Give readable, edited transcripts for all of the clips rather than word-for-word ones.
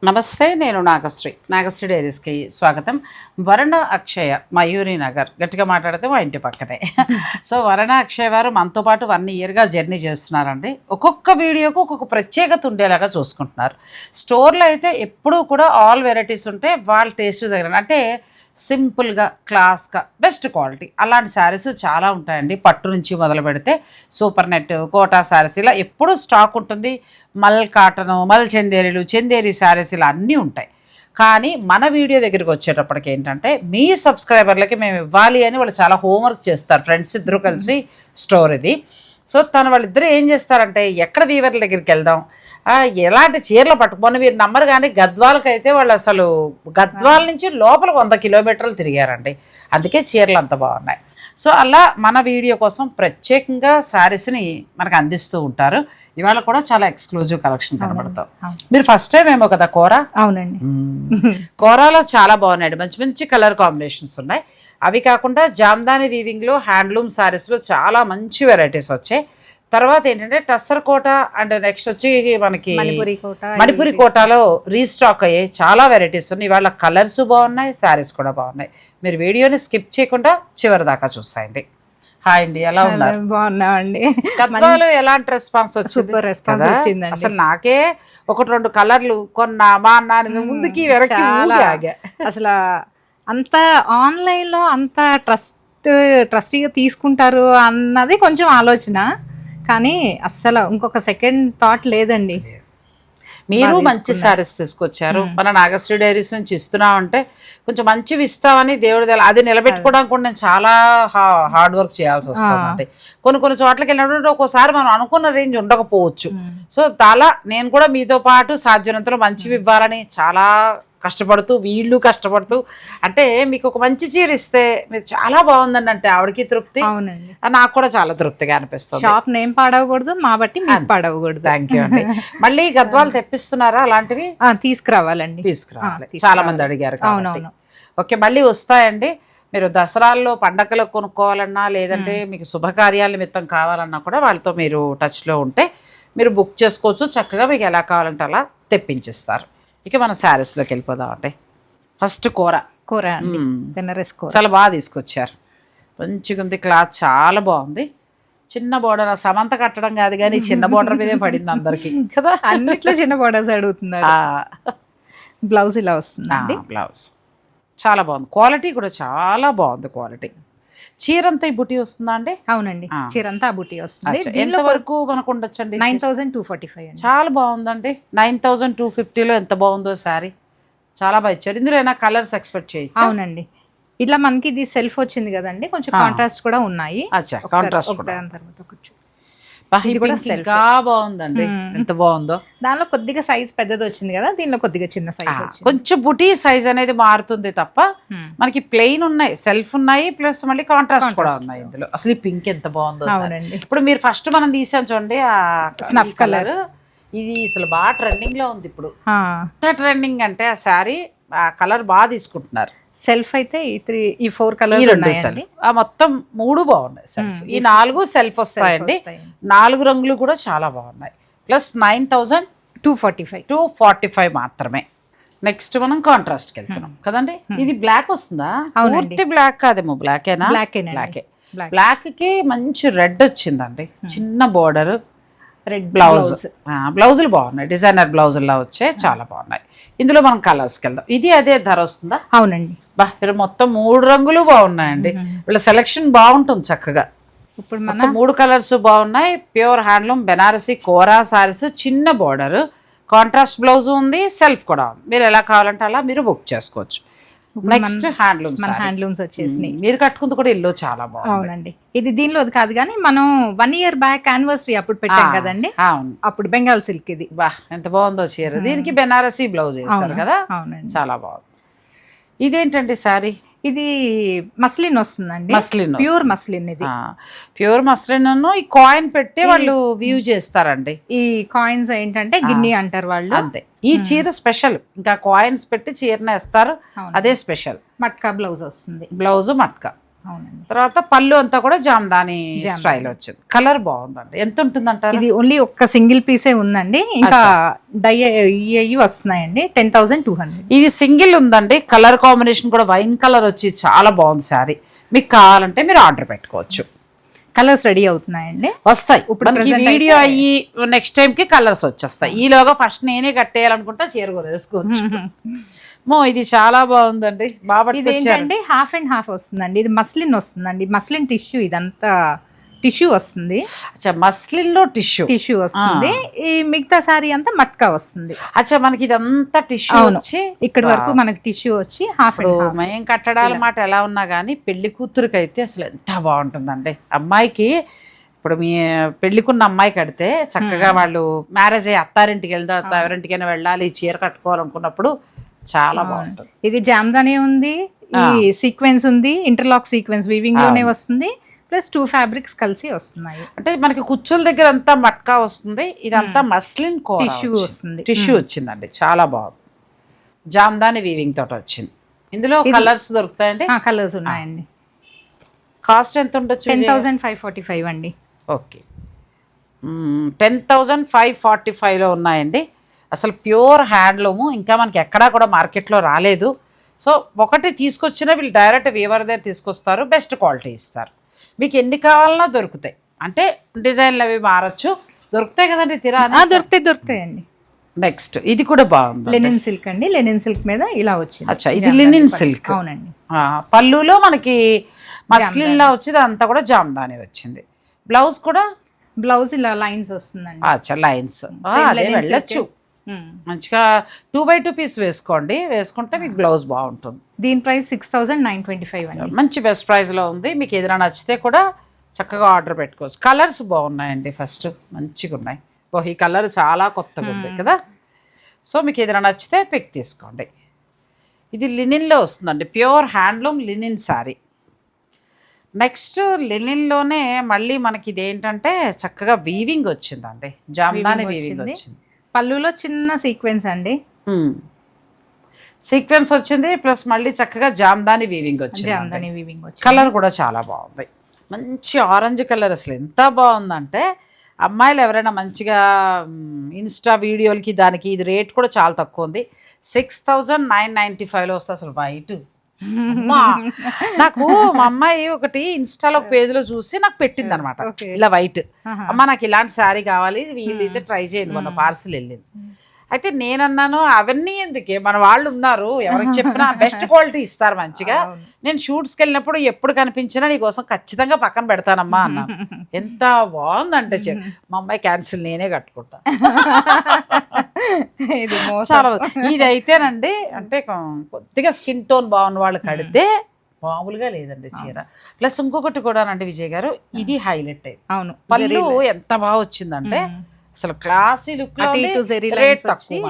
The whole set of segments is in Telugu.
నమస్తే, నేను నాగశ్రీ డైరీస్కి స్వాగతం. వరుణ అక్షయ మయూరి నగర్, గట్టిగా మాట్లాడితే మా ఇంటి పక్కనే. సో వరుణ అక్షయ వారు మనతో పాటు 1 ఇయర్గా జర్నీ చేస్తున్నారండి. ఒక్కొక్క వీడియోకు ఒక్కొక్క ప్రత్యేకత ఉండేలాగా చూసుకుంటున్నారు. స్టోర్లో అయితే ఎప్పుడూ కూడా ఆల్ వెరైటీస్ ఉంటే వాళ్ళ టేస్ట్ దగ్గర, అంటే సింపుల్గా క్లాస్గా బెస్ట్ క్వాలిటీ అలాంటి శారీస్ చాలా ఉంటాయండి. పట్టు నుంచి మొదలు పెడితే సూపర్ నెట్, కోటా శారీస్ ఇలా ఎప్పుడూ స్టాక్ ఉంటుంది. మల్ కాటను, మల్ చందేరి శారీస్ ఇలా అన్నీ ఉంటాయి. కానీ మన వీడియో దగ్గరికి వచ్చేటప్పటికి ఏంటంటే మీ సబ్స్క్రైబర్లకి మేము ఇవ్వాలి అని వాళ్ళు చాలా హోంవర్క్ చేస్తారు. ఫ్రెండ్స్ ఇద్దరు కలిసి స్టోర్ ఇది. సో వాళ్ళిద్దరూ ఏం చేస్తారంటే ఎక్కడ వీవర్ల దగ్గరికి వెళ్దాం, ఎలాంటి చీరలు పట్టుకొని మీరు నమ్మరు. కానీ గద్వాలకైతే వాళ్ళు అసలు గద్వాల నుంచి లోపల 100 కిలోమీటర్లు తిరిగారండి. అందుకే చీరలు అంత బాగున్నాయి. సో అలా మన వీడియో కోసం ప్రత్యేకంగా శారీస్ని మనకు అందిస్తూ ఉంటారు. ఇవాళ కూడా చాలా ఎక్స్క్లూజివ్ కలెక్షన్ కనబడతాం. మీరు ఫస్ట్ టైం ఏమో కదా కోరా? అవునండి. కోరాలో చాలా బాగున్నాయి, మంచి మంచి కలర్ కాంబినేషన్స్ ఉన్నాయి. అవి కాకుండా జామ్దాని వీవింగ్లో హ్యాండ్లూమ్ శారీస్లో చాలా మంచి వెరైటీస్ వచ్చాయి. తర్వాత ఏంటంటే టస్సర్ కోట అండ్ నెక్స్ట్ వచ్చి మనకి మణిపురి కోటాలో రీస్టాక్ అయ్యాయి. చాలా వెరైటీస్ ఉన్నాయి. ఇవాళ కలర్స్ బాగున్నాయి, శారీస్ కూడా బాగున్నాయి. మీరు వీడియోని స్కిప్ చేయకుండా చివరి దాకా చూస్తాయండి. హాయ్ అండి, ఎలా ఉన్నారు? బాగున్నామండి. గద్వాలు ఎలాంటి రెస్పాన్స్ వచ్చింది? అసలు నాకే 1-2 కలర్లు కొన్నా మా అన్న ముందుకి వెనక్కి ఆగా. అసలు అంత ఆన్లైన్లో అంత ట్రస్టీగా తీసుకుంటారు అన్నది కొంచెం ఆలోచన, కానీ అస్సలు ఇంకొక సెకండ్ థాట్ లేదండి. మీరు మంచి శారీస్ తీసుకొచ్చారు. మన నాగశ్రీ డైరీస్ నుంచి ఇస్తున్నామంటే కొంచెం మంచివి ఇస్తామని దేవుడి అది నిలబెట్టుకోవడానికి కూడా నేను చాలా హార్డ్ వర్క్ చేయాల్సి వస్తుందండి. కొన్ని చోట్లకి వెళ్ళినప్పుడు ఒక్కోసారి మనం అనుకున్న రేంజ్ ఉండకపోవచ్చు. సో అలా నేను కూడా మీతో పాటు సాధ్యనంతలో మంచివి ఇవ్వాలని చాలా కష్టపడుతూ, వీళ్ళు కష్టపడుతూ, అంటే మీకు ఒక మంచి చీర ఇస్తే మీరు చాలా బాగుందండి అంటే ఆవిడకి తృప్తి, నాకు కూడా చాలా తృప్తిగా అనిపిస్తుంది. షాప్ నేమ్ పాడవకూడదు, మా బట్టి పాడవకూడదు. థ్యాంక్ యూ అండి. మళ్ళీ గద్వాలు తెప్పిస్తున్నారా? అలాంటివి తీసుకురావాలండి. చాలా మంది అడిగారు. అవునవును. ఓకే, మళ్ళీ వస్తాయండి. మీరు దసరాల్లో పండగలకు కొనుక్కోవాలన్నా, లేదంటే మీకు శుభకార్యాల నిమిత్తం కావాలన్నా కూడా వాళ్ళతో మీరు టచ్లో ఉంటే మీరు బుక్ చేసుకోవచ్చు. చక్కగా మీకు ఎలా కావాలంటే అలా తెప్పించేస్తారు. ఇక మన శారీస్లోకి వెళ్ళిపోదామండి. ఫస్ట్ కూర చాలా బాగా తీసుకొచ్చారు. మంచిగా ఉంది, క్లాత్ చాలా బాగుంది. చిన్న బోర్డర్, సమంత కట్టడం కాదు కానీ చిన్న బోర్డర్ మీదే పడింది అందరికి కదా. అన్నిట్లో చిన్న బోర్డర్స్ అడుగుతున్నారు. బ్లౌజ్ ఇలా వస్తుంది. బ్లౌజ్ చాలా బాగుంది, క్వాలిటీ కూడా చాలా బాగుంది. క్వాలిటీ చీరంతా ఈ బుటీ వస్తుందా అండి? అవునండి, చీరంతా బుటీ వస్తుంది. ఎంత వరకు మనకు ఉండొచ్చండి? 9245. చాలా బాగుందండి. 9250లో ఎంత బాగుందో శారీ, చాలా బాగా ఇచ్చారు. ఇందులో ఏమైనా కలర్స్ ఎక్స్పెక్ట్ చేయొచ్చు? అవునండి, ఇట్లా మనకి ఇది సెల్ఫ్ వచ్చింది కదండి, కొంచెం కాంట్రాస్ట్ కూడా ఉన్నాయి. కాంట్రాస్ట్ ఇంకా బాగుందండి, ఎంత బాగుందో. దానిలో కొద్దిగా సైజ్ పెద్దది వచ్చింది కదా, దీనిలో కొద్దిగా చిన్న సైజ్, కొంచెం బుటీ సైజ్ అనేది మారుతుంది తప్ప మనకి ప్లెయిన్ ఉన్నాయి, సెల్ఫ్ ఉన్నాయి, ప్లస్ మళ్ళీ కాంట్రాస్ట్ కూడా ఉన్నాయి ఇందులో. అసలు ఈ పింక్ ఎంత బాగుందో. ఇప్పుడు మీరు ఫస్ట్ మనం తీసాం చూడండి, ఆ స్నఫ్ కలర్, ఇది అసలు బాగా ట్రెండింగ్ లో ఉంది ఇప్పుడు. ట్రెండింగ్ అంటే ఆ శారీ ఆ కలర్ బాగా తీసుకుంటున్నారు. సెల్ఫ్ అయితే ఈ 4 కలర్స్ ఉన్నాయండి. మొత్తం 3 బాగున్నాయి సెల్ఫ్. ఈ 4 సెల్ఫ్ వస్తాయండి. 4 రంగులు కూడా చాలా బాగున్నాయి. ప్లస్ 9245 మాత్రమే. నెక్స్ట్ మనం కాంట్రాస్ట్కి వెళ్తున్నాం కదండి. ఇది బ్లాక్ వస్తుందా? పూర్తి బ్లాక్ కాదేమో, బ్లాకేనా? బ్లాక్కి మంచి రెడ్ వచ్చిందండి, చిన్న బోర్డర్, రెడ్ బ్లౌజులు బాగున్నాయి, డిజైనర్ బ్లౌజుల్లా వచ్చాయి, చాలా బాగున్నాయి. ఇందులో మనం కలర్స్కి వెళ్దాం. ఇది అదే ధర వస్తుందా? అవునండి. మొత్తం 3 రంగులు బాగున్నాయండి. వీళ్ళ సెలెక్షన్ బాగుంటుంది చక్కగా. ఇప్పుడు మన 3 కలర్స్ బాగున్నాయి. ప్యూర్ హ్యాండ్లూమ్ బెనారసీ కోరా సారీస్, చిన్న బోర్డర్, కాంట్రాస్ట్ బ్లౌజ్ ఉంది, సెల్ఫ్ కూడా ఉంది. మీరు ఎలా కావాలంటే అలా మీరు బుక్ చేసుకోవచ్చు. నెక్స్ట్ హ్యాండ్లూమ్స్ వచ్చేసి మీరు కట్టుకుంది కూడా ఇల్లు చాలా బాగుంది. అవునండి, ఇది దీనిలో కాదు కానీ మనం 1 ఇయర్ బ్యాక్ యానివర్సరీ అప్పుడు పెట్టాం కదండి. అప్పుడు బెంగాల్ సిల్క్ ఇది. ఎంత బాగుందో చీర. దీనికి బెనారసీ బ్లౌజ్ వేస్తారు కదా, చాలా బాగుంది. ఇదేంటండి సారీ? ఇది మస్లిన్ వస్తుందండి, ప్యూర్ మస్లిన్. ఇది ప్యూర్ మస్లిన్. ఈ కాయిన్ పెట్టి వాళ్ళు వ్యూ చేస్తారండి. ఈ కాయిన్స్ ఏంటంటే గిన్ని అంటారు వాళ్ళు, అంతే. ఈ చీర స్పెషల్, ఇంకా కాయిన్స్ పెట్టి చీరను వేస్తారు, అదే స్పెషల్. మట్కా బ్లౌజ్ వస్తుంది, బ్లౌజ్ మట్కా. అవునండి. తర్వాత పళ్ళు అంతా కూడా జామ్దాని స్టైల్ వచ్చింది. కలర్ బాగుందండి. ఎంత ఉంటుంది అంటారు? ఇది ఓన్లీ ఒక్క సింగిల్ పీసే ఉందండి, ఇంకా డై అయ్యి వస్తున్నాయండి. 10,200. ఇది సింగిల్ ఉందండి. కలర్ కాంబినేషన్ కూడా వైన్ కలర్ వచ్చి చాలా బాగుంది శారీ. మీకు కావాలంటే మీరు ఆర్డర్ పెట్టుకోవచ్చు. కలర్స్ రెడీ అవుతున్నాయండి, వస్తాయి. ఇప్పుడు వీడియో అయ్యి నెక్స్ట్ టైం కి కలర్స్ వచ్చేస్తాయి. ఈలోగా ఫస్ట్ నేనే కట్టేయాలనుకుంటా చీర కూడా వేసుకోవచ్చు. ఇది చాలా బాగుందండి. ఇదేంటంటే హాఫ్ అండ్ హాఫ్ వస్తుందండి. ఇది మస్లిన్ వస్తుందండి, మస్లిన్ టిష్యూ, ఇదంతా టిష్యూ వస్తుంది. మస్లిన్ లో టిష్యూ వస్తుంది. ఈ మిగతా సారీ అంతా మట్కా వస్తుంది. మనకి ఇదంతా టిష్యూ వచ్చి ఇక్కడ వరకు మనకి టిష్యూ వచ్చి హాఫ్. మేము కట్టడాల మాట ఎలా ఉన్నా కానీ పెళ్లి కూతురికి అయితే అసలు ఎంత బాగుంటుందండి. అమ్మాయికి ఇప్పుడు మీ పెళ్లికున్న అమ్మాయి కడితే చక్కగా వాళ్ళు మ్యారేజ్ అయ్యి అత్తారింటికి వెళ్తే ఎవరింటికైనా వెళ్ళాలి, చీర కట్టుకోవాలనుకున్నప్పుడు చాలా బాగుంటుంది. ఇది జామ్దానే ఉంది, ఈ సీక్వెన్స్ ఉంది, ఇంటర్లాక్ సీక్వెన్స్ వీవింగ్ లోనే వస్తుంది, ప్లస్ 2 ఫ్యాబ్రిక్స్ కలిసి వస్తున్నాయి. అంటే మనకి కుచ్చుల దగ్గర అంతా మట్కా వస్తుంది, ఇదంతా మస్లిన్ టిష్యూ వస్తుంది. టిష్యూ వచ్చిందండి, చాలా బాగుంది. జామ్దాని వీవింగ్ తోటి వచ్చింది. ఇందులో కలర్స్ దొరుకుతాయండి? కలర్స్ ఉన్నాయండి. కాస్ట్ ఎంత ఉండొచ్చు? 10,545 అండి. ఓకే, 10,545లో ఉన్నాయండి. అసలు ప్యూర్ హ్యాండ్లూము, ఇంకా మనకి ఎక్కడా కూడా మార్కెట్లో రాలేదు. సో ఒకటి తీసుకొచ్చినా వీళ్ళు డైరెక్ట్ వీవర్ దగ్గర తీసుకొస్తారు, బెస్ట్ క్వాలిటీ ఇస్తారు. మీకు ఎన్ని కావాలన్నా దొరుకుతాయి. అంటే డిజైన్లు అవి మారచ్చు, దొరుకుతాయి కదండి తీరా? దొరుకుతాయండి. నెక్స్ట్ ఇది కూడా బాగుంది, లెనిన్ సిల్క్ అండి. లెనిన్ సిల్క్ మీద ఇలా వచ్చింది. ఇది లెనిన్ సిల్క్. అవునండి. పళ్ళులో మనకి మస్లిన్ లా వచ్చింది, అంతా కూడా జామ్దాని వచ్చింది. బ్లౌజ్ కూడా ఇలా లైన్స్ వస్తుందండి. లైన్స్ అదే వెళ్ళొచ్చు. మంచిగా 2x2 పీస్ వేసుకుంటే మీకు బ్లౌజ్ బాగుంటుంది. దీని ప్రైస్ 6,925 అండి. మంచి బెస్ట్ ప్రైస్లో ఉంది. మీకు ఏదైనా నచ్చితే కూడా చక్కగా ఆర్డర్ పెట్టుకోవచ్చు. కలర్స్ బాగున్నాయండి, ఫస్ట్ మంచిగా ఉన్నాయి. ఈ కలర్ చాలా కొత్తగా ఉంది కదా. సో మీకు ఏదైనా నచ్చితే పిక్ తీసుకోండి. ఇది లినిన్లో వస్తుందండి, pure handloom linen sari. Next లెనిన్లోనే మళ్ళీ మనకి ఇదేంటంటే చక్కగా వీవింగ్ వచ్చిందండి, జామ్దాని వీవింగ్ వచ్చింది. పళ్ళులో చిన్న సీక్వెన్స్ అండి, సీక్వెన్స్ వచ్చింది, ప్లస్ మళ్ళీ చక్కగా జామ్దాని వీవింగ్ వచ్చింది. కలర్ కూడా చాలా బాగుంది, మంచి ఆరెంజ్ కలర్. అసలు ఎంత బాగుందంటే అమ్మాయిలు ఎవరైనా మంచిగా ఇన్స్టా వీడియోలకి దానికి ఇది రేట్ కూడా చాలా తక్కువ ఉంది. 6,995లో వస్తుంది. అసలు వైట్ నాకు మా అమ్మాయి ఒకటి ఇన్స్టాలో ఒక పేజ్ లో చూసి నాకు పెట్టింది అనమాట, ఇలా వైట్. అమ్మ నాకు ఇలాంటి శారీ కావాలి, వీళ్ళైతే ట్రై చేయండి, మొన్న పార్సిల్ వెళ్ళింది. అయితే నేనన్నాను అవన్నీ ఎందుకే, మన వాళ్ళు ఉన్నారు, ఎవరికి చెప్పినా బెస్ట్ క్వాలిటీ ఇస్తారు మంచిగా. నేను షూట్స్కి వెళ్ళినప్పుడు ఎప్పుడు కనిపించినా నీకోసం ఖచ్చితంగా పక్కన పెడతానమ్మా అన్నా. ఎంత బాగుందంటే మా అమ్మాయి క్యాన్సిల్, నేనే కట్టుకుంటా. చాలా ఇదైతేనండి, అంటే కొద్దిగా స్కిన్ టోన్ బాగున్న వాళ్ళు కడితే మామూలుగా లేదండి చీర. ప్లస్ ఇంకొకటి కూడా అంటే విజయ్ గారు, ఇది హైలైట్ అయ్యింది. అవును, పళ్ళు ఎంత బాగా వచ్చిందంటే అసలు క్లాసీ లుక్. రేట్ తక్కువ,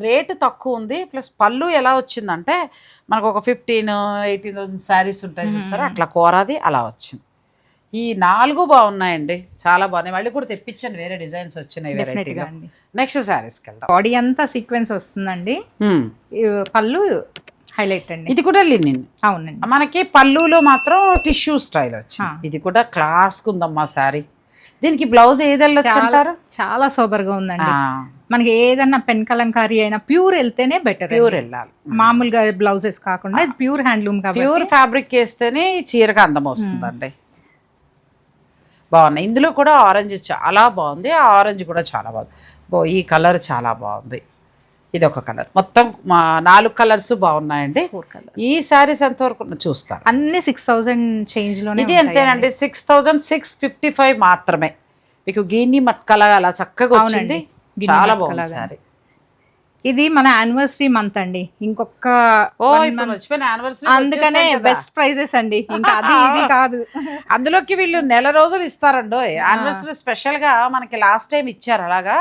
రేటు తక్కువ ఉంది. ప్లస్ పళ్ళు ఎలా వచ్చిందంటే మనకు ఒక 15,000-18,000 శారీస్ ఉంటాయి చూస్తారా, అట్లా కోరాది అలా వచ్చింది. ఈ 4 బాగున్నాయండి, చాలా బాగున్నాయి. మళ్ళీ కూడా తెప్పించాను, వేరే డిజైన్స్ వచ్చినాయి వెరైటీగా. నెక్స్ట్ శారీస్కి వెళ్దాం. బాడీ అంతా సీక్వెన్స్ వస్తుందండి, పళ్ళు హైలైట్ అండి. ఇది కూడా లినిన్. అవునండి. మనకి పళ్ళులో మాత్రం టిష్యూ స్టైల్ వచ్చింది. ఇది కూడా క్లాస్గా ఉందమ్మా శారీ. దీనికి బ్లౌజ్ ఏది వెళ్ళొచ్చు అంటారు? చాలా సూపర్ గా ఉందండి. మనకి ఏదన్నా పెన్ కలంకారీ అయినా ప్యూర్ వెళ్తేనే బెటర్. ప్యూర్ వెళ్ళాలి, మామూలుగా బ్లౌజెస్ కాకుండా ప్యూర్ హ్యాండ్లూమ్ కాబట్టి ప్యూర్ ఫ్యాబ్రిక్ వేస్తేనే చీరగా అందం వస్తుందండి. బాగున్నాయి. ఇందులో కూడా ఆరెంజ్ చాలా బాగుంది, ఆ ఆరెంజ్ కూడా చాలా బాగుంది. ఈ కలర్ చాలా బాగుంది. ఇది ఒక కలర్. మొత్తం 4 కలర్స్ బాగున్నాయండి. ఈ శారీస్ ఎంతవరకు చూస్తారు? అన్ని 6,000 చేంజ్ లో. ఇది ఎంతేనండి, 6,655 మాత్రమే. మీకు గీని మట్కలా అలా చక్కగా వచ్చింది, చాలా బాగుంది శారీ. ఇది మన యానివర్సరీ మంత్ అండి, ఇంకొక అందుకనే బెస్ట్ ప్రైజెస్ అండి, ఇంకా అది ఇది కాదు. అందులోకి వీళ్ళు నెల రోజులు ఇస్తారండి యానివర్సరీ స్పెషల్ గా. మనకి లాస్ట్ టైం ఇచ్చారు అలాగా.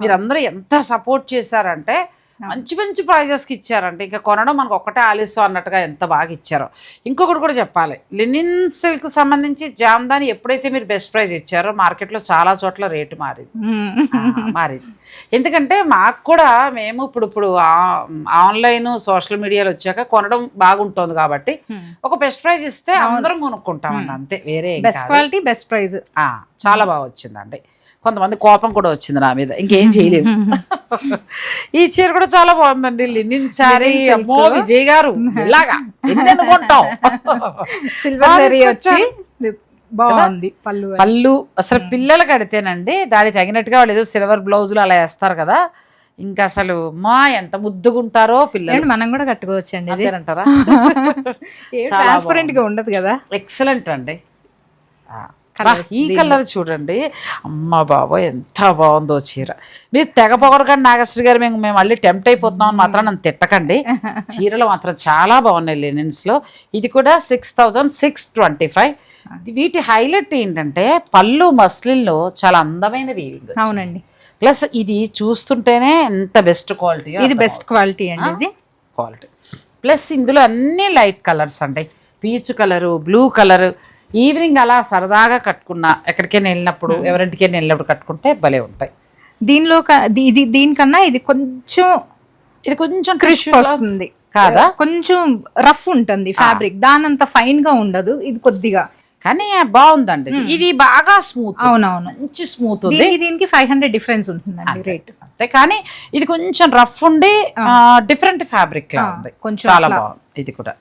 మీరందరూ ఎంత సపోర్ట్ చేశారంటే మంచి మంచి ప్రైజెస్కి ఇచ్చారంటే ఇంకా కొనడం మనకు ఒక్కటే ఆలస్యం అన్నట్టుగా ఎంత బాగా ఇచ్చారో. ఇంకొకటి కూడా చెప్పాలి, లినిన్ సిల్క్ సంబంధించి జామ్దాని ఎప్పుడైతే మీరు బెస్ట్ ప్రైస్ ఇచ్చారో మార్కెట్లో చాలా చోట్ల రేటు మారింది. ఎందుకంటే మాకు కూడా మేము ఇప్పుడు ఆన్లైన్ సోషల్ మీడియాలో వచ్చాక కొనడం బాగుంటుంది కాబట్టి ఒక బెస్ట్ ప్రైస్ ఇస్తే అందరం కొనుక్కుంటామండి, అంతే. వేరే బెస్ట్ క్వాలిటీ బెస్ట్ ప్రైస్ చాలా బాగా వచ్చిందండి. కొంతమంది కోపం కూడా వచ్చింది నా మీద, ఇంకేం చేయలేదు. ఈ చీర కూడా చాలా బాగుందండి, లినిన్ శారీ. అమ్మో విజయ్ గారు ఇలాగా ఎన్నెన్ని కొంటాం. సిల్వర్ వచ్చి బాగుంది పళ్ళు. అసలు పిల్లలు కడితేనండి దానికి తగినట్టుగా వాళ్ళు ఏదో సిల్వర్ బ్లౌజులు అలా వేస్తారు కదా, ఇంకా అసలు మా ఎంత ముద్దుగుంటారో పిల్లలు. మనం కూడా కట్టుకోవచ్చండి, అంటారా? ట్రాన్స్పరెంట్ గా ఉండదు కదా. ఎక్సలెంట్ అండి. ఈ కలర్ చూడండి, అమ్మ బాబోయ్ ఎంత బాగుందో చీర. మీరు తెగ పొగరకండి నాగశ్రీ గారు, మేము మళ్ళీ టెంప్ట్ అయిపోతున్నాం అని మాత్రం నన్ను తిట్టకండి. చీరలు మాత్రం చాలా బాగున్నాయి లినిన్స్లో. ఇది కూడా 6,625. వీటి హైలైట్ ఏంటంటే పళ్ళు మస్లిన్లో చాలా అందమైన వీవింగ్. అవునండి. ప్లస్ ఇది చూస్తుంటేనే ఎంత బెస్ట్ క్వాలిటీ. ఇది బెస్ట్ క్వాలిటీ అండి, ఇది క్వాలిటీ. ప్లస్ ఇందులో అన్ని లైట్ కలర్స్ అండి, peach colour, blue colour. Evening అలా సరదాగా కట్టుకున్నా, ఎక్కడికైనా వెళ్ళినప్పుడు ఎవరింటికైనా వెళ్ళినప్పుడు కట్టుకుంటే భలే ఉంటాయి. దీనిలో దీనికన్నా ఇది కొంచెం క్రిస్ప్ వస్తుంది కాదా, కొంచెం రఫ్ ఉంటుంది ఫ్యాబ్రిక్, దానంత ఫైన్ గా ఉండదు ఇది కొద్దిగా, కానీ బాగుందండి. ఇది బాగా స్మూత్. అవునవును, మంచి స్మూత్ ఉంది. దీనికి 500 డిఫరెన్స్ ఉంటుందండి రేట్ అంతే. కానీ ఇది కొంచెం రఫ్ ఉండి డిఫరెంట్ ఫ్యాబ్రిక్ లా ఉంది, కొంచెం చాలా బాగుంది. ఇది కూడా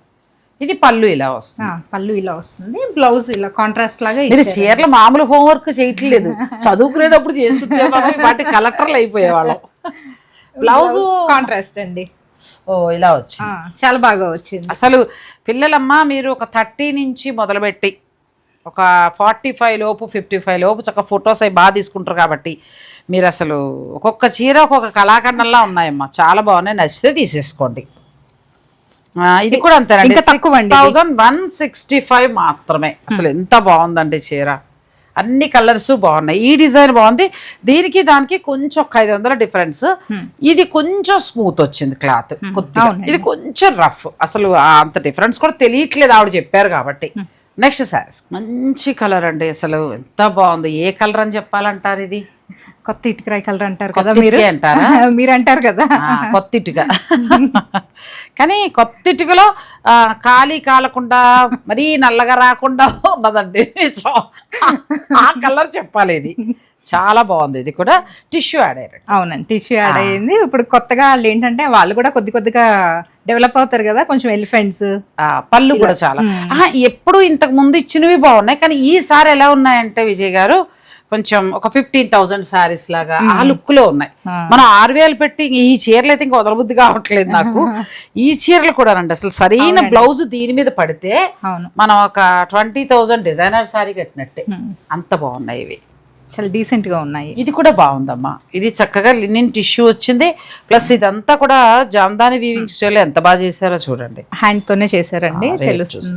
ఇది పళ్ళు ఇలా వస్తుంది, పళ్ళు ఇలా వస్తుంది, బ్లౌజ్ ఇలా కాంట్రాస్ట్ లాగా. మీరు చీరలు మామూలు హోంవర్క్ చేయట్లేదు, చదువుకునేటప్పుడు చేస్తుంటే వాటి కలెక్టర్లు అయిపోయేవాళ్ళం. బ్లౌజ్ కాంట్రాస్ట్ అండి. ఓ ఇలా వచ్చింది, చాలా బాగా వచ్చింది. అసలు పిల్లలమ్మా మీరు ఒక 30 నుంచి మొదలుపెట్టి ఒక 45 లోపు 55 లోపు చక్కగా ఫొటోస్ అవి బాగా తీసుకుంటారు కాబట్టి మీరు అసలు ఒక్కొక్క చీర ఒక్కొక్క కళాఖండంలా ఉన్నాయమ్మా, చాలా బాగున్నాయి. నచ్చితే తీసేసుకోండి. ఇది కూడా అంతేనండి, 6,165 మాత్రమే. అసలు ఎంత బాగుందండి చీర, అన్ని కలర్స్ బాగున్నాయి. ఈ డిజైన్ బాగుంది, దీనికి దానికి కొంచెం 500 డిఫరెన్స్. ఇది కొంచెం స్మూత్ వచ్చింది క్లాత్ కొద్దిగా, ఇది కొంచెం రఫ్. అసలు అంత డిఫరెన్స్ కూడా తెలియట్లేదు ఆవిడ చెప్పారు కాబట్టి. నెక్స్ట్ శారీస్ మంచి కలర్ అండి, అసలు ఎంత బాగుంది. ఏ కలర్ అని చెప్పాలంటారు? ఇది కొత్త ఇటుకరాయి కలర్ అంటారు కదా మీరు, అంటారా? మీరు అంటారు కదా కొత్త ఇటుక. కానీ కొత్త ఇటుకలో ఖాళీ కాలకుండా మరీ నల్లగా రాకుండా ఉన్నదండి, ఆ కలర్ చెప్పాలి. ఇది చాలా బాగుంది. ఇది కూడా టిష్యూ యాడ్ అయ్యారు. అవునండి, టిష్యూ యాడ్ అయ్యింది. ఇప్పుడు కొత్తగా వాళ్ళు ఏంటంటే వాళ్ళు కూడా కొద్దిగా డెవలప్ అవుతారు కదా, కొంచెం ఎలిఫెంట్స్. పళ్ళు కూడా చాలా ఎప్పుడు ఇంతకు ముందు ఇచ్చినవి బాగున్నాయి, కానీ ఈసారి ఎలా ఉన్నాయంటే విజయ్ గారు కొంచెం ఒక 15,000 శారీస్ లాగా ఆ లుక్ లో ఉన్నాయి. మనం 6,000 పెట్టి ఈ చీరలు అయితే ఇంకా వదలబుద్ధి కావట్లేదు నాకు. ఈ చీరలు కూడా అండి అసలు సరైన బ్లౌజ్ దీని మీద పడితే మనం ఒక 20,000 డిజైనర్ శారీ కట్టినట్టే, అంత బాగున్నాయి ఇవి, చాలా డీసెంట్ గా ఉన్నాయి. ఇది కూడా బాగుందమ్మా, ఇది చక్కగా లినిన్ టిష్యూ వచ్చింది. ప్లస్ ఇదంతా కూడా జామ్దాని వీవింగ్ స్టైల్ ఎంత బాగా చేశారో చూడంండి, హ్యాండ్ తోనే చేశారండి, తెలుస్తుంది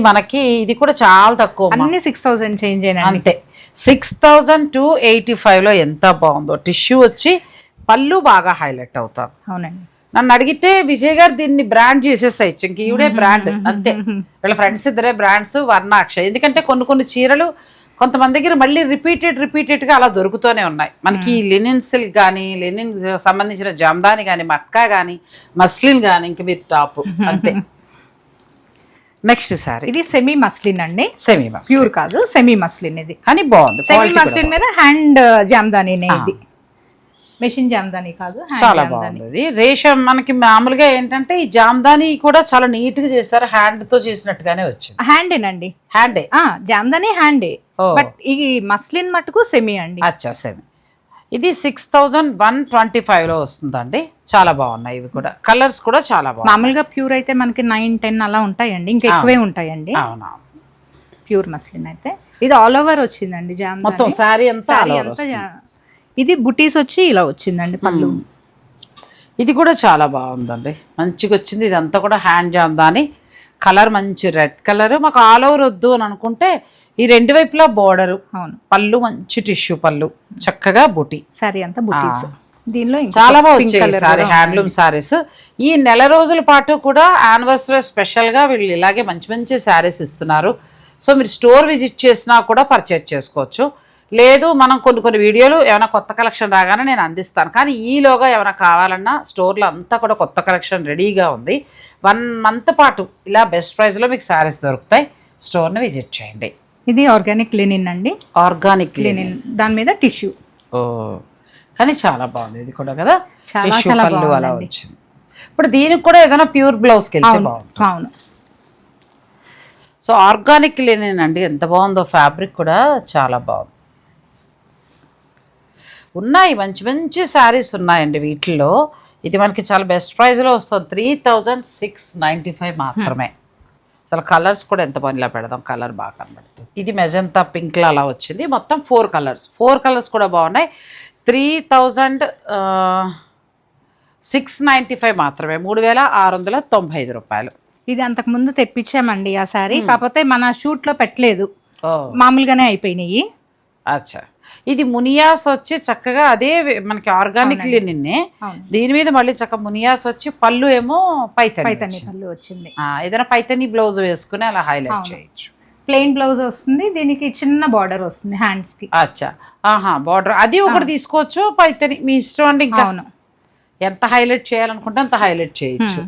మనకి. ఇది కూడా చాలా తక్కువ, అన్ని 6,000 చేంజ్ అయినా అంతే. 6,285 లో ఎంత బాగుందో. టిష్యూ వచ్చి పళ్ళు బాగా హైలైట్ అవుతారు. అవునండి, నన్ను అడిగితే విజయ్ గారు దీన్ని బ్రాండ్ చేసేసాయి, ఇంక ఈవిడే బ్రాండ్ అంతే. వీళ్ళ ఫ్రెండ్స్ ఇద్దరే బ్రాండ్స్, వర్ణాక్ష. ఎందుకంటే కొన్ని చీరలు కొంతమంది దగ్గర మళ్ళీ రిపీటెడ్గా అలా దొరుకుతూనే ఉన్నాయి మనకి. లినిన్ సిల్క్ కానీ, లినిన్ సంబంధించిన జామ్దాని కానీ, మట్కా కానీ, మస్లిన్ కానీ, ఇంక మీరు టాప్ అంతే. నెక్స్ట్ సారీ ఇది సెమీ మస్లిన్ అండి, సెమీ మస్లిన్, ప్యూర్ కాదు, సెమీ మస్లిన్. ఇది కానీ బాగుంది. సెమీ మస్లిన్ మీద హ్యాండ్ జామ్దానీనే, ఇది మెషిన్ జామ్దాని కాదు, చాలా బాగుంది. రేషం మనకి మామూలుగా ఏంటంటే ఈ జామ్దాని కూడా చాలా నీట్ గా చేస్తారు, హ్యాండ్ తో చేసినట్టుగానే వచ్చింది. హ్యాండేనండి, హ్యాండే, జామ్దాని హ్యాండే. బట్ ఈ మస్లిన్ మటుకు సెమీ అండి. అచ్చా, సెమీ. ఇది 6,125 లో వస్తుందండి, చాలా బాగున్నాయి. ఇవి కూడా కలర్స్ కూడా చాలా బాగున్నాయి. మామూలుగా ప్యూర్ అయితే మనకి 9-10 అలా ఉంటాయండి, ఇంకా ఎక్కువే ఉంటాయండి. అవునా, ప్యూర్ మస్లిన్ అయితే ఇది ఆల్ ఓవర్ వచ్చిందండి, మొత్తం సారీ అంతా. ఇది బుటీస్ వచ్చి ఇలా వచ్చిందండి పళ్ళు. ఇది కూడా చాలా బాగుందండి, మంచిగా వచ్చింది. ఇదంతా కూడా హ్యాండ్ జామ్దాని కలర్, మంచి రెడ్ కలర్. మాకు ఆల్ ఓవర్ వద్దు అని అనుకుంటే ఈ రెండు వైపులా బోర్డరు, పళ్ళు మంచి టిష్యూ పళ్ళు, చక్కగా బుటీ. సారీ అంతా బుటీస్. దీనిలో ఇంకా చాలా బాగా pink వచ్చాయి colour సారీ కూడా హ్యాండ్లూమ్ సారీస్. ఈ నెల రోజుల పాటు కూడా యానివర్సరీ స్పెషల్గా వీళ్ళు ఇలాగే మంచి మంచి శారీస్ ఇస్తున్నారు. సో మీరు స్టోర్ విజిట్ చేసినా కూడా పర్చేజ్ చేసుకోవచ్చు. లేదు మనం కొన్ని వీడియోలు ఏమైనా కొత్త కలెక్షన్ రాగానే నేను అందిస్తాను, కానీ ఈలోగా ఏమైనా కావాలన్నా స్టోర్లో అంతా కూడా కొత్త కలెక్షన్ రెడీగా ఉంది. 1 month పాటు ఇలా బెస్ట్ ప్రైస్లో మీకు శారీస్ దొరుకుతాయి. స్టోర్ని విజిట్ చేయండి. ఇది ఆర్గానిక్ లినిన్ అండి. ఆర్గానిక్ లినిన్ దాని మీద టిష్యూ. ఓ కానీ చాలా బాగుంది ఇది కూడా కదా. చాలా Tissue చాలా పళ్ళు అలా బాగుందండి. వచ్చింది. ఇప్పుడు దీనికి కూడా ఏదైనా ప్యూర్ బ్లౌజ్కి వెళ్తే బాగుంటుంది. అవును. సో ఆర్గానిక్ లేనండి, ఎంత బాగుందో. ఫ్యాబ్రిక్ కూడా చాలా బాగుంది. ఉన్నాయి మంచి మంచి శారీస్ ఉన్నాయండి వీటిల్లో. ఇది మనకి చాలా బెస్ట్ ప్రైస్లో వస్తుంది. 3695 మాత్రమే. అసలు కలర్స్ కూడా ఎంత బాగా, ఇలా పెడదాం కలర్ బాగా కనబడుతుంది. ఇది మెజంతా పింక్లో అలా వచ్చింది. మొత్తం 4 కలర్స్ కూడా బాగున్నాయి. 3695 మాత్రమే, 3695 రూపాయలు. ఇది అంతకు ముందు తెప్పించామండి ఆ సారీ, కాకపోతే మన షూట్ లో పెట్టలేదు, ఓ మామూలుగానే అయిపోయినాయి. అచ్చా. ఇది మునియాస్ వచ్చి చక్కగా అదే మనకి ఆర్గానిక్ లినిన్నే. దీని మీద మళ్ళీ చక్కగా మునియాస్ వచ్చి పళ్ళు ఏమో పైతని పళ్ళు వచ్చింది. ఏదైనా పైతని బ్లౌజ్ వేసుకుని అలా హైలైట్ చేయొచ్చు. ప్లెయిన్ బ్లౌజ్ వస్తుంది, దీనికి చిన్న బార్డర్ వస్తుంది హ్యాండ్స్ కి. అచ్చా, బార్డర్ అది ఒకటి తీసుకోవచ్చు. పైతని మీ ఇష్టం అండి. ఇంకా ఎంత హైలైట్ చేయాలనుకుంటే అంత హైలైట్ చేయొచ్చు.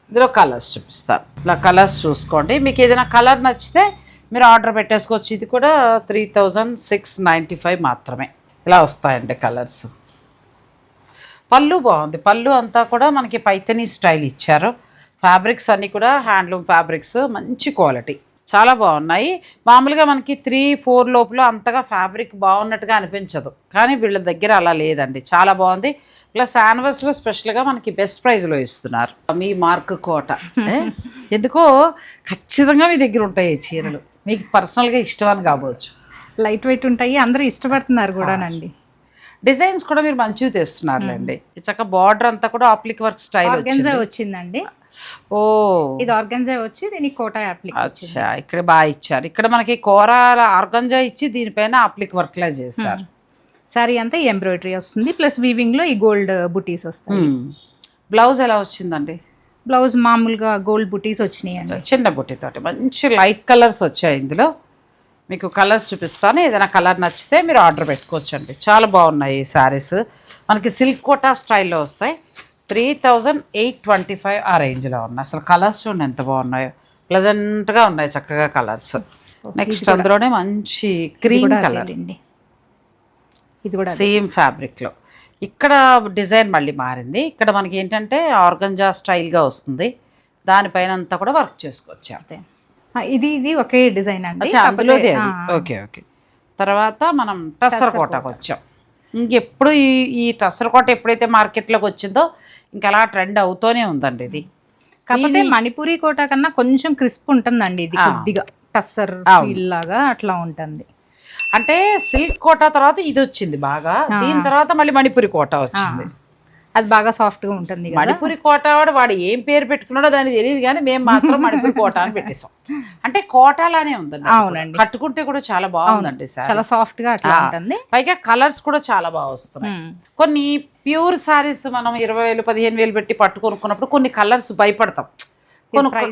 ఇందులో కలర్స్ చూపిస్తాను. ఇలా కలర్స్ చూసుకోండి. మీకు ఏదైనా కలర్ నచ్చితే మీరు ఆర్డర్ పెట్టేసుకోవచ్చు. ఇది కూడా 3695 మాత్రమే. ఇలా వస్తాయండి కలర్స్. పళ్ళు బాగుంది. పళ్ళు అంతా కూడా మనకి పైతనీ స్టైల్ ఇచ్చారు. ఫ్యాబ్రిక్స్ అన్నీ కూడా హ్యాండ్లూమ్ ఫ్యాబ్రిక్స్, మంచి క్వాలిటీ, చాలా బాగున్నాయి. మామూలుగా మనకి 3-4 లోపల అంతగా ఫ్యాబ్రిక్ బాగున్నట్టుగా అనిపించదు, కానీ వీళ్ళ దగ్గర అలా లేదండి, చాలా బాగుంది. ప్లస్ యానివర్సరీలో స్పెషల్గా మనకి బెస్ట్ ప్రైస్లో ఇస్తున్నారు. మీ మార్క్ కోట ఎందుకో ఖచ్చితంగా మీ దగ్గర ఉంటాయి ఈ చీరలు. మీకు పర్సనల్గా ఇష్టం అని కాబోచ్చు. లైట్ వెయిట్ ఉంటాయి, అందరూ ఇష్టపడుతున్నారు కూడానండి. డిజైన్స్ కూడా మీరు మంచివి తెస్తున్నారులేండి. చక్కగా బార్డర్ అంతా కూడా ఆప్లిక్ వర్క్ స్టైల్ వచ్చిందండి. ఓ ఇది ఆర్గంజా వచ్చి దీనికి కోటా అప్లిక్. అచ్చా, ఇక్కడ బాగా ఇచ్చారు. ఇక్కడ మనకి కోర ఆర్గంజా ఇచ్చి దీనిపైన అప్లిక్ వర్క్ లా చేశారు. సారీ అంతా ఎంబ్రాయిడరీ వస్తుంది, ప్లస్ వీవింగ్ లో ఈ గోల్డ్ బుటీస్ వస్తాయి. బ్లౌజ్ ఎలా వచ్చిందండి? బ్లౌజ్ మామూలుగా గోల్డ్ బుటీస్ వచ్చినాయి అండి, చిన్న బుటీ తోటి. మంచి లైట్ కలర్స్ వచ్చాయి. ఇందులో మీకు కలర్స్ చూపిస్తాను. ఏదైనా కలర్ నచ్చితే మీరు ఆర్డర్ పెట్టుకోవచ్చండి. చాలా బాగున్నాయి ఈ శారీస్. మనకి సిల్క్ కోటా స్టైల్లో వస్తాయి. 3825 ఆ రేంజ్లో ఉన్నాయి. అసలు కలర్స్ చూడండి ఎంత బాగున్నాయో, ప్లెజెంట్గా ఉన్నాయి చక్కగా కలర్స్. నెక్స్ట్ అందులోనే మంచి క్రీమ్ కలర్ అండి. ఇది కూడా సేమ్ ఫ్యాబ్రిక్లో. ఇక్కడ డిజైన్ మళ్ళీ మారింది. ఇక్కడ మనకి ఏంటంటే ఆర్గంజా స్టైల్గా వస్తుంది. దానిపైన అంతా కూడా వర్క్ చేసుకోవచ్చు. ఇది ఒకే డిజైన్ అండి, అందులోదే అది. ఓకే. తర్వాత మనం టస్సర్ కోటాకు వచ్చాం. ఇంకెప్పుడు ఈ టస్సర్ కోట ఎప్పుడైతే మార్కెట్లోకి వచ్చిందో ఇంకా అలా ట్రెండ్ అవుతూనే ఉందండి. ఇది కాకపోతే మణిపూరి కోట కన్నా కొంచెం క్రిస్ప్ ఉంటుందండి. ఇది కొద్దిగా టస్సర్ ఫీల్ లాగా అట్లా ఉంటుంది. అంటే సిల్క్ కోట తర్వాత ఇది వచ్చింది బాగా, దీని తర్వాత మళ్ళీ మణిపూరి కోట వచ్చింది. అది బాగా సాఫ్ట్ గా ఉంటుంది. మణిపూరి కోట వాడు ఏం పేరు పెట్టుకున్నాడో దానికి తెలియదు, కానీ మేము మాత్రం మణిపూరి కోట అని పెట్టేసాం. అంటే కోటలానే ఉందండి. అవునండి, కట్టుకుంటే కూడా చాలా బాగుందండి. చాలా సాఫ్ట్ గా అట్లా ఉంటుంది. పైగా కలర్స్ కూడా చాలా బాగా వస్తున్నాయి. కొన్ని ప్యూర్ సారీస్ మనం 20,000 15,000 పెట్టి పట్టుకొనుకున్నప్పుడు కొన్ని కలర్స్ భయపడతాం,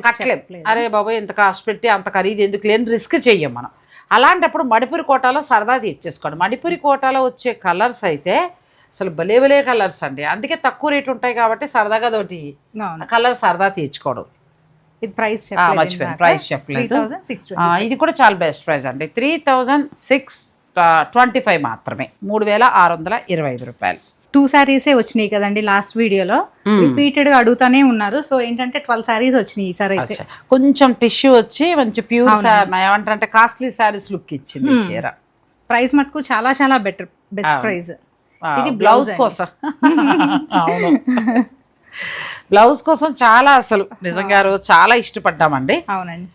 కట్టలేం. అరే బాబోయ్ ఎంత కాస్ట్ పెట్టి అంత ఖరీదు ఎందుకు లేని రిస్క్ చెయ్యం మనం. అలాంటప్పుడు మణిపూరి కోటాలో సరదా తీర్చేసుకోండి. మణిపూరి కోటాలో వచ్చే కలర్స్ అయితే అసలు భలే కలర్స్ అండి. అందుకే తక్కువ రేట్ ఉంటాయి కాబట్టి సరదాగా తోటి కలర్ సరదా తీర్చుకోవడం. ఇది ప్రైస్ మర్చిపోయాను, ప్రైస్ చెప్పలేదు. ఇది కూడా చాలా బెస్ట్ ప్రైస్ అండి. 3625 మాత్రమే, 3625 రూపాయలు. 2 సారీసే వచ్చినాయి కదండి లాస్ట్ వీడియోలో, రిపీటెడ్ గా అడుగుతానే ఉన్నారు. సో ఏంటంటే 12 సారీస్ వచ్చినాయి ఈసారి అయితే. కొంచెం టిష్యూ వచ్చి మంచి ప్యూర్ ఏమంటారంటే కాస్ట్లీ సారీస్ లుక్ ఇచ్చింది చీర. ప్రైస్ మటుకు చాలా చాలా బెస్ట్ ప్రైస్. ఇది బ్లౌజ్ కోసం. అవును, బ్లౌజ్ కోసం చాలా అసలు నిజంగా చాలా ఇష్టపడ్డామండి. అవునండి.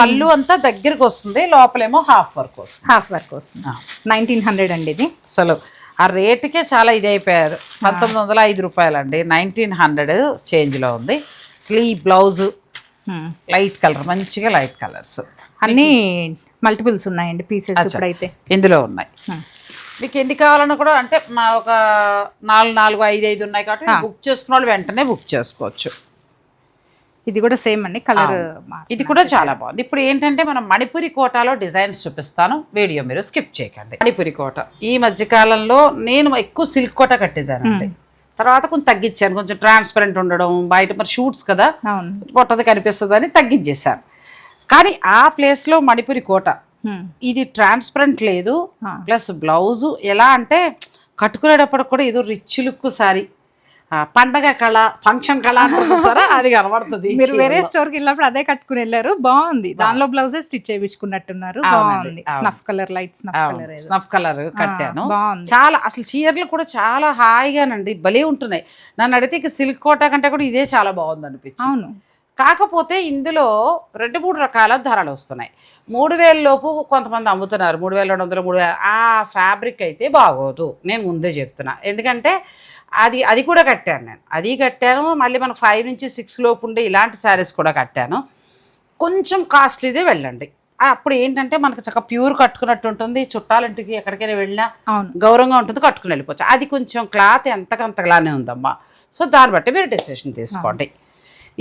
పళ్ళు అంతా దగ్గరకు వస్తుంది, లోపలేమో హాఫ్ వర్క్ వస్తుంది. 1900 అండి ఇది. అసలు ఆ రేటుకే చాలా ఇది అయిపోయారు. 1905 రూపాయలు అండి, 1900 చేంజ్లో ఉంది. అసలు ఈ బ్లౌజ్ లైట్ కలర్, మంచిగా లైట్ కలర్స్ అన్నీ మల్టిపుల్స్ ఉన్నాయండి పీసెస్ ఇప్పుడైతే ఇందులో ఉన్నాయి. మీకు ఎన్ని కావాలన్నా కూడా అంటే మా ఒక 4, 5 ఉన్నాయి కాబట్టి బుక్ చేసుకున్న వాళ్ళు వెంటనే బుక్ చేసుకోవచ్చు. ఇది కూడా సేమ్ అండి కలర్. ఇది కూడా చాలా బాగుంది. ఇప్పుడు ఏంటంటే మనం మణిపురి కోటాలో డిజైన్స్ చూపిస్తాను, వీడియో మీరు స్కిప్ చేయకండి. మణిపురి కోట ఈ మధ్యకాలంలో నేను ఎక్కువ సిల్క్ కోట కట్టేదానండి, తర్వాత కొంచెం తగ్గించాను. కొంచెం ట్రాన్స్పరెంట్ ఉండడం, బయట మరి షూట్స్ కదా పొట్టది కనిపిస్తుంది అని తగ్గించేశాను. కానీ ఆ ప్లేస్లో మణిపురి కోట ఇది ట్రాన్స్పరెంట్ లేదు, ప్లస్ బ్లౌజు ఎలా అంటే కట్టుకునేటప్పుడు కూడా ఏదో రిచ్ లుక్ సారీ, పండగ కళ, ఫంక్షన్ కళ చూసారా, అది కనబడుతుంది. మీరు వేరే స్టోర్ కి వెళ్ళినప్పుడు అదే కట్టుకుని వెళ్ళారు, బాగుంది. దానిలో బ్లౌజే స్టిచ్ చేయించుకున్నట్టున్నారు, బాగుంది. Snuff colour, light snuff colour కట్టాను. చాలా అసలు చీరలు కూడా చాలా హాయిగానండి, భలే ఉంటున్నాయి. నన్ను అడిగితే ఇక సిల్క్ కోట కంటే కూడా ఇదే చాలా బాగుంది అనిపించింది. అవును. కాకపోతే ఇందులో 2-3 రకాల ధరలు వస్తున్నాయి. 3000 లోపు కొంతమంది అమ్ముతున్నారు, 3200, 3000. ఆ ఫ్యాబ్రిక్ అయితే బాగోదు, నేను ముందే చెప్తున్నా. ఎందుకంటే అది కూడా కట్టాను నేను, అది కట్టాను. మళ్ళీ మనకు 5 నుంచి 6 లోపు ఉండే ఇలాంటి శారీస్ కూడా కట్టాను. కొంచెం కాస్ట్లీదే వెళ్ళండి, అప్పుడు ఏంటంటే మనకు చక్కగా ప్యూర్ కట్టుకున్నట్టు ఉంటుంది. చుట్టాలింటికి ఎక్కడికైనా వెళ్ళినా గౌరవంగా ఉంటుంది, కట్టుకుని వెళ్ళిపోవచ్చు. అది కొంచెం క్లాత్ ఎంతకంతలానే ఉందమ్మా. సో దాన్ని బట్టి మీరు డెసిషన్ తీసుకోండి.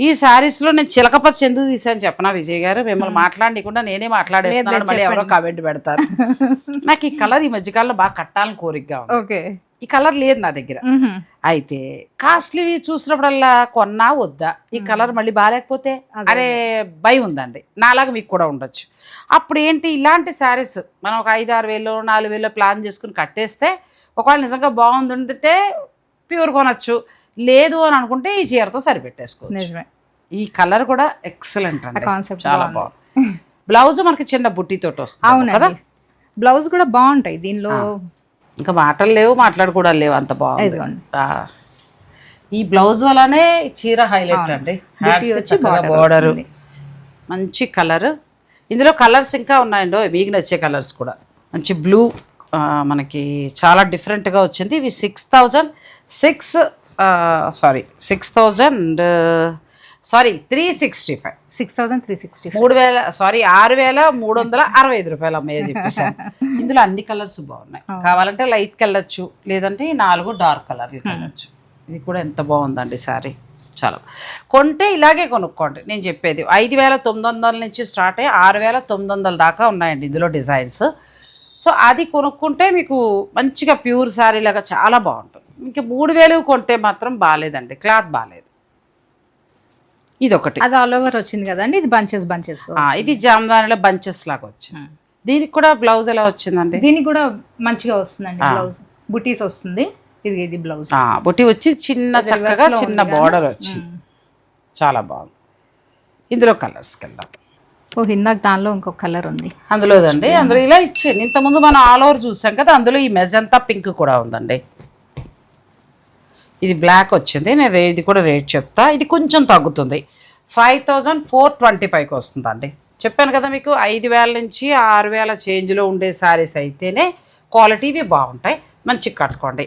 ఈ శారీస్లో నేను చిలకపచ్చ ఎందుకు తీసాను చెప్పనా విజయ్ గారు, మిమ్మల్ని మాట్లాడకుండా నేనే మాట్లాడేస్తున్నాను, మళ్ళీ ఎవరో కామెంట్ పెడతారు. నాకు ఈ కలర్ ఈ మధ్యకాలంలో బాగా కట్టాలని కోరికగా ఉంది. ఈ కలర్ లేదు నా దగ్గర, అయితే కాస్ట్లీ చూసినప్పుడల్లా కొన్నా వద్దా, ఈ కలర్ మళ్ళీ బాగాలేకపోతే అరే భయం ఉందండి. నాలాగా మీకు కూడా ఉండొచ్చు. అప్పుడు ఏంటి, ఇలాంటి శారీస్ మనం ఒక 5-6 వేలు 4 వేలు ప్లాన్ చేసుకుని కట్టేస్తే ఒకవేళ నిజంగా బాగుందంటే ప్యూర్ కొనొచ్చు, లేదు అని అనుకుంటే ఈ చీరతో సరిపెట్టేసుకోవచ్చు. ఈ కలర్ కూడా ఎక్సలెంట్ అండి, చాలా బాగుంది. బ్లౌజ్ మనకి చిన్న బుట్టితోటి వస్తుంది కదా, బ్లౌజ్ కూడా బాగుంటాయి దీనిలో. ఇంకా మాటలు లేవు, మాట్లాడుకోవడాలు లేవు, అంత బాగుంది. ఈ బ్లౌజ్ వల్లనే చీర హైలైట్ అండి. బోర్డర్ మంచి కలర్. ఇందులో కలర్స్ ఇంకా ఉన్నాయండి, మీకు నచ్చే కలర్స్ కూడా. మంచి బ్లూ మనకి చాలా డిఫరెంట్గా వచ్చింది. ఇవి 365 6365 రూపాయలు అమ్మయ్య చెప్పేసాను. ఇందులో అన్ని కలర్స్ బాగున్నాయి, కావాలంటే లైట్కి వెళ్ళొచ్చు, లేదంటే 4 డార్క్ కలర్లకి వెళ్ళొచ్చు. ఇది కూడా ఎంత బాగుందండి శారీ, చాలా. కొంటే ఇలాగే కొనుక్కోండి, నేను చెప్పేది 5900 నుంచి స్టార్ట్ అయ్యి 6900 దాకా ఉన్నాయండి ఇందులో డిజైన్స్. సో అది కొనుక్కుంటే మీకు మంచిగా ప్యూర్ శారీ లాగా చాలా బాగుంటుంది. ఇంకా 3000 కొంటే మాత్రం బాగాలేదండి, క్లాత్ బాగాలేదు. ఇది ఒకటి, అది ఆల్ ఓవర్ వచ్చింది కదండి, ఇది బంచెస్. ఇది జామ్దానిలో బంచెస్ లాగా వచ్చింది. దీనికి కూడా బ్లౌజ్ ఎలా వచ్చిందండి? దీనికి కూడా మంచిగా వస్తుందండి బ్లౌజ్, బుటీస్ వస్తుంది. ఇది బ్లౌజ్ బుటీ వచ్చి చక్కగా చిన్న బార్డర్ వచ్చింది, చాలా బాగుంది. ఇందులో కలర్స్కి వెళ్దాం. ఇందాక దానిలో ఇంకొక కలర్ ఉంది అందులోదండి. అందులో ఇలా ఇచ్చేయండి, ఇంతకుముందు మనం ఆల్ ఓవర్ చూసాం కదా, అందులో ఈ మెజంతా పింక్ కూడా ఉందండి. ఇది బ్లాక్ వచ్చింది, నేను ఇది కూడా రేట్ చెప్తా. ఇది కొంచెం తగ్గుతుంది, 5425కి వస్తుందండి. చెప్పాను కదా మీకు, 5000 నుంచి 6000 చేంజ్లో ఉండే శారీస్ అయితేనే క్వాలిటీవి బాగుంటాయి, మంచిగా కట్టుకోండి.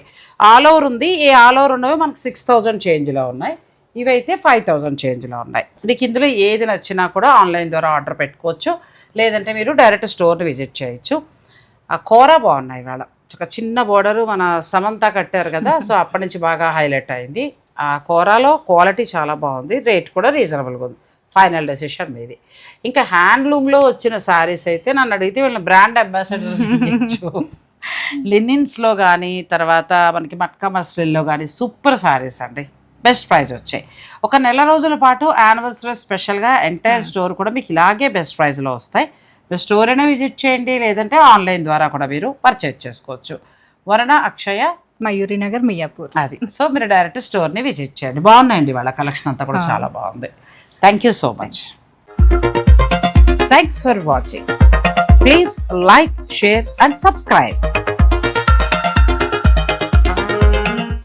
ఆల్ ఓవర్ ఉంది, ఈ ఆల్ ఓవర్ ఉన్నవి మనకు 6000 చేంజ్లో ఉన్నాయి, ఇవైతే 5000 చేంజ్లో ఉన్నాయి. మీకు ఇందులో ఏది నచ్చినా కూడా ఆన్లైన్ ద్వారా ఆర్డర్ పెట్టుకోవచ్చు, లేదంటే మీరు డైరెక్ట్ స్టోర్ని విజిట్ చేయొచ్చు. ఆ కూర బాగున్నాయి ఇవాళ, ఒక చిన్న బోర్డరు మన సమంత కట్టారు కదా, సో అప్పటి నుంచి బాగా హైలైట్ అయింది. ఆ కూరలో క్వాలిటీ చాలా బాగుంది, రేట్ కూడా రీజనబుల్గా ఉంది. ఫైనల్ డెసిషన్ మీది. ఇంకా హ్యాండ్లూమ్లో వచ్చిన శారీస్ అయితే నన్ను అడిగితే వీళ్ళని బ్రాండ్ అంబాసిడర్స్ లినిన్స్లో కానీ, తర్వాత మనకి మట్కా మస్లిన్లో కానీ సూపర్ శారీస్ అండి, బెస్ట్ ప్రైస్ వచ్చాయి. ఒక నెల రోజుల పాటు యానివర్సరీ స్పెషల్గా ఎంటైర్ స్టోర్ కూడా మీకు ఇలాగే బెస్ట్ ప్రైస్లో వస్తాయి. మీరు స్టోర్ అయినా విజిట్ చేయండి, లేదంటే ఆన్లైన్ ద్వారా కూడా మీరు పర్చేజ్ చేసుకోవచ్చు. వరణ అక్షయ, మయూరి నగర్, మియాపూర్. అది. సో మీరు డైరెక్ట్ స్టోర్ని విజిట్ చేయండి. బాగున్నాయండి వాళ్ళ కలెక్షన్ అంతా కూడా చాలా బాగుంది. Thank you so much. Thanks for watching. Please like, share and subscribe.